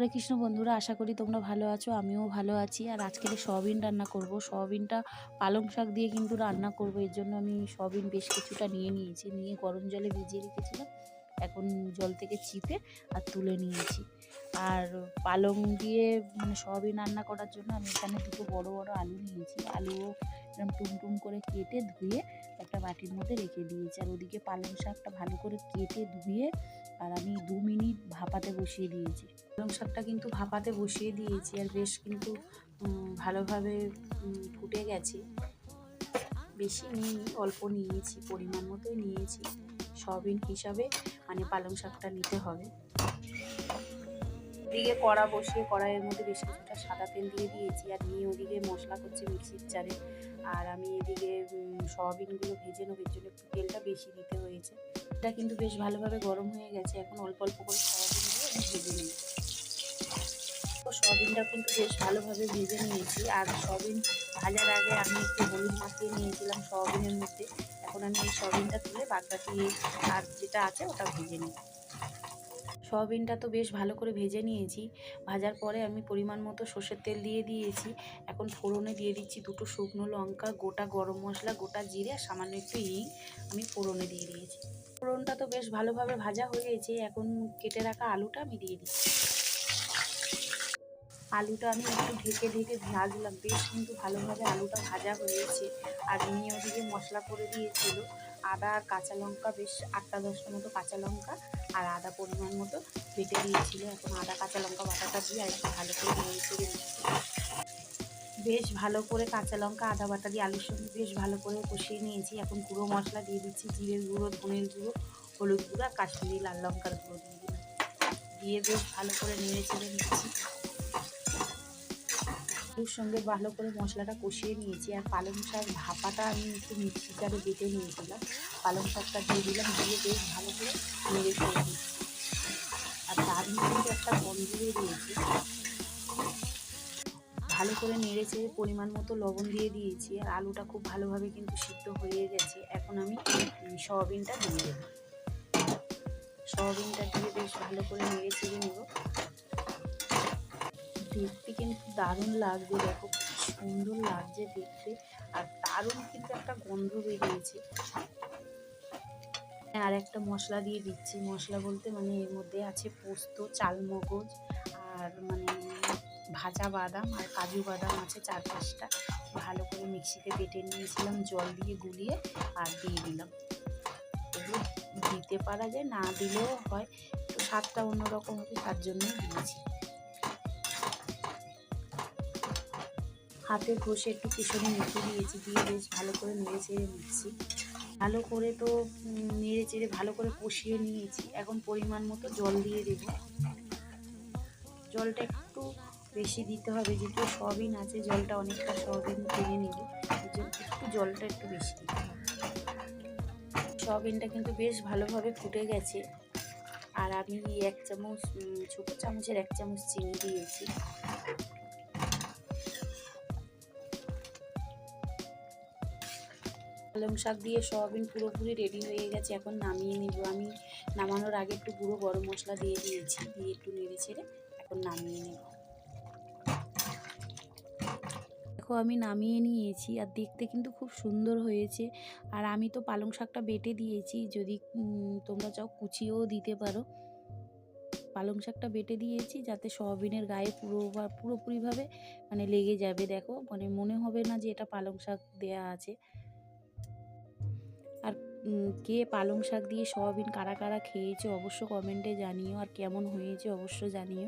হরে কৃষ্ণ বন্ধুরা, আশা করি তোমরা ভালো আছো। আমিও ভালো আছি। আর আজকে সয়াবিন রান্না করব। সয়াবিনটা পালং শাক দিয়ে কিন্তু রান্না করব। এর জন্য আমি সয়াবিন বেশ কিছুটা নিয়ে নিয়েছি, নিয়ে গরম জলে ভিজিয়ে রেখেছিলাম। এখন জল থেকে চিপে আর তুলে নিয়েছি। আর পালং দিয়ে সয়াবিন রান্না করার জন্য আমি এখানে দুটো বড় বড় আলু নিয়েছি। আলুও এরকম টুম করে কেটে ধুয়ে একটা বাটির মধ্যে রেখে দিয়েছি। আর ওদিকে পালং শাকটা ভালো করে কেটে ধুয়ে আর আমি 2 মিনিট ভাপাতে বসিয়ে দিয়েছি। পালং শাকটা কিন্তু ভাপাতে বসিয়ে দিয়েছি আর বেশ কিন্তু ভালোভাবে ফুটে গেছে। বেশি নিইনি, অল্প নিয়েছি, পরিমাণ মতোই নিয়েছি। সয়াবিন হিসাবে পালং শাকটা নিতে হবে। এদিকে কড়া বসিয়ে কড়াইয়ের মধ্যে বেশ কিছুটা সাদা তেল দিয়ে দিয়েছি আর নিয়ে ওদিকে মশলা করছি মিক্সির জারে। আর আমি এদিকে সয়াবিনগুলো ভেজে নেবো, এর জন্য একটু তেলটা বেশি দিতে হয়েছে। এটা কিন্তু বেশ ভালোভাবে গরম হয়ে গেছে। এখন অল্প অল্প করে সয়াবিনগুলো আমি ভেজে নিই। তো সয়াবিনটা কিন্তু বেশ ভালোভাবে ভেজে নিয়েছি। আর সয়াবিন ভাজার আগে আমি একটু হলুদ মাখিয়ে নিয়েছিলাম সয়াবিনের মধ্যে। এখন আমি এই সয়াবিনটা তুলে বাদবাকি আর যেটা আছে ওটা ভেজে নিই। সয়াবিনটা তো বেশ ভালো করে ভেজে নিয়েছি। ভাজার পরে আমি পরিমাণ মতো সর্ষের তেল দিয়ে দিয়েছি। এখন ফোড়নে দিয়ে দিচ্ছি 2টো শুকনো লঙ্কা, গোটা গরম মশলা, গোটা জিরে আর সামান্য একটু হিং আমি ফোড়নে দিয়ে দিয়েছি। ফোড়নটা তো বেশ ভালোভাবে ভাজা হয়ে গেছে। এখন কেটে রাখা আলুটা আমি দিয়ে দিচ্ছি। আলুটা আমি একটু ঢেকে ভাজলাম। বেশ কিন্তু ভালোভাবে আলুটা ভাজা হয়েছে। আর নিয়ে ওদিকে মশলা করে দিয়েছিল আদা আর কাঁচা লঙ্কা, বেশ 8টা-10টা মতো কাঁচা লঙ্কা আর আদা পরিমাণ মতো বেটে দিয়েছিল। এখন আদা কাঁচা লঙ্কা বাটাটা দিয়ে আর একটু ভালো করে নেড়ে চেড়ে দিচ্ছি। বেশ ভালো করে কাঁচা লঙ্কা আদা বাটা দিয়ে আলুর সঙ্গে বেশ ভালো করে কষিয়ে নিয়েছি। এখন গুঁড়ো মশলা দিয়ে দিচ্ছি, জিরের গুঁড়ো, ধনের গুঁড়ো, হলুদ গুঁড়ো আর কাশ্মীরি লাল লঙ্কার গুঁড়ো দিয়ে দিলাম। দিয়ে বেশ ভালো করে নেড়ে চেড়ে নিচ্ছি। আলুর সঙ্গে ভালো করে মশলাটা কষিয়ে নিয়েছি। আর পালং শাক ভাপাটা আমি একটু মিক্সির জারে বেটে নিয়েছিলাম। পালং শাকটা দিয়ে দিলাম, দিয়ে বেশ ভালো করে নেড়ে চেড়ে দিচ্ছি। আর দারুণ কিন্তু একটা গন্ধ বেরিয়েছে। ভালো করে নেড়ে চেড়ে পরিমাণ মতো লবণ দিয়ে দিয়েছি। আর আলুটা খুব ভালোভাবে কিন্তু সিদ্ধ হয়ে গেছে। এখন আমি সয়াবিনটা দিয়ে দেবো। সয়াবিনটা দিয়ে বেশ ভালো করে নেড়ে চেড়ে নেব। দেখতে কিন্তু দারুণ লাগছে, দেখো কি সুন্দর লাগছে দেখতে। আর দারুণ কিন্তু একটা গন্ধ বেরিয়েছে। আর একটা মশলা দিয়ে দিচ্ছি। মশলা বলতে এর মধ্যে আছে পোস্ত, চালমগজ আর ভাজা বাদাম আর কাজু বাদাম আছে 4-5টা। ভালো করে মিক্সিতে বেটে নিয়েছিলাম, জল দিয়ে গুলিয়ে আর দিয়ে দিলাম। এগুলো দিতে পারা যায়, না দিলেও হয়, তো স্বাদটা অন্যরকম হবে, তার জন্যই দিয়েছি। হাতে ঘষে একটু কুসুম মেখে দিয়েছি, দিয়ে বেশ ভালো করে নেড়ে চেড়ে নিচ্ছি। ভালো করে তো নেড়ে চেড়ে ভালো করে কষিয়ে নিয়েছি। এখন পরিমাণ মতো জল দিয়ে দেব। জলটা একটু বেশি দিতে হবে, যেহেতু সয়াবিন আছে, জলটা অনেকটা সয়াবিন টেনে নেবে, এই জন্য একটু জলটা একটু বেশি দিতে হবে। সয়াবিনটা কিন্তু বেশ ভালোভাবে ফুটে গেছে। আর আমি 1 চামচ, ছোটো চামচের 1 চামচ চিনি দিয়েছি। পালং শাক দিয়ে সয়াবিন পুরোপুরি রেডি হয়ে গেছে। এখন নামিয়ে নেব। আমি নামানোর আগে একটু গুঁড়ো গরম মশলা দিয়ে দিয়েছি, দিয়ে একটু নেড়ে ছেড়ে এখন নামিয়ে নেব। দেখো আমি নামিয়ে নিয়েছি। আর দেখতে কিন্তু খুব সুন্দর হয়েছে। আর আমি তো পালং শাকটা বেটে দিয়েছি, যদি তোমরা চাও কুচিয়েও দিতে পারো। পালং শাকটা বেটে দিয়েছি যাতে সয়াবিনের গায়ে পুরোপুরিভাবে লেগে যাবে। দেখো মনে হবে না যে এটা পালং শাক দেয়া আছে। আর কে পালং শাক দিয়ে সয়াবিন কারা কারা খেয়েছে অবশ্য কমেন্টে জানিও, আর কেমন হয়েছে অবশ্য জানিও।